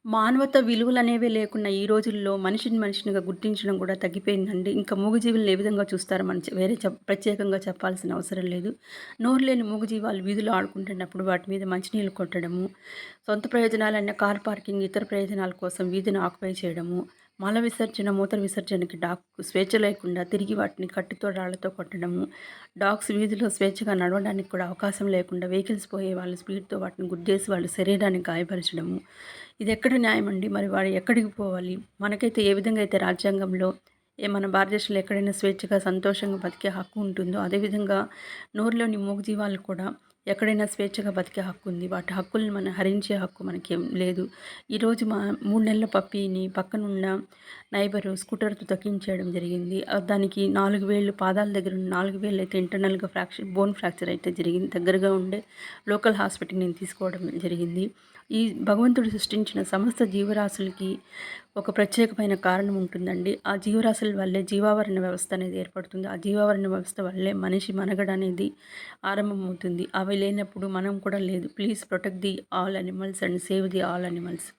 మానవత విలువలనేవే లేకుండా ఈ రోజుల్లో మనిషిని మనిషినిగా గుర్తించడం కూడా తగ్గిపోయిందండి. ఇంకా మూగజీవులను ఏ విధంగా చూస్తారో మనం వేరే ప్రత్యేకంగా చెప్పాల్సిన అవసరం లేదు. నోరు లేని మూగజీవాలు వీధిలో ఆడుకుంటున్నప్పుడు వాటి మీద మంచినీళ్ళు కొట్టడము, సొంత ప్రయోజనాలన్న కార్ పార్కింగ్, ఇతర ప్రయోజనాల కోసం వీధిని ఆక్యుపై చేయడము, మల విసర్జన, మూత్ర విసర్జనకి డాగ్‌కు స్వేచ్ఛ లేకుండా తిరిగి వాటిని కట్టుతో, రాళ్లతో కొట్టడము, డాగ్స్ వీధిలో స్వేచ్ఛగా నడవడానికి కూడా అవకాశం లేకుండా వెహికల్స్ పోయే వాళ్ళు స్పీడ్‌తో వాటిని గుద్దేసి వాళ్ళ శరీరాన్ని గాయపరచడము. ఇదెక్కడ న్యాయమండి? మరి వాడు ఎక్కడికి పోవాలి? మనకైతే ఏ విధంగా అయితే రాజ్యాంగంలో మన భారతదేశంలో ఎక్కడైనా స్వేచ్ఛగా, సంతోషంగా బతికే హక్కు ఉంటుందో, అదేవిధంగా నోరులోని మూగజీవాలకు కూడా ఎక్కడైనా స్వేచ్ఛగా బతికే హక్కు ఉంది. వాటి హక్కుల్ని మనం హరించే హక్కు మనకేం లేదు. ఈరోజు 3 నెలల పప్పీని పక్కనున్న నైబరు స్కూటర్‌తో తొక్కించేయడం జరిగింది. దానికి 4 వేళ్ళు పాదాల దగ్గర ఉన్న 4 వేళ్ళు అయితే ఇంటర్నల్‌గా బోన్ ఫ్రాక్చర్ అయితే జరిగింది. దగ్గరగా ఉండే లోకల్ హాస్పిటల్‌కి నేను తీసుకోవడం జరిగింది. ఈ భగవంతుడు సృష్టించిన సమస్త జీవరాశులకి ఒక ప్రత్యేకమైన కారణం ఉంటుందండి. ఆ జీవరాశుల వల్లే జీవావరణ వ్యవస్థ అనేది ఏర్పడుతుంది. ఆ జీవావరణ వ్యవస్థ వల్లే మనిషి మనుగడ అనేది ఆరంభమవుతుంది. అవి లేనప్పుడు మనం కూడా లేదు. Please protect the all animals and save the all animals.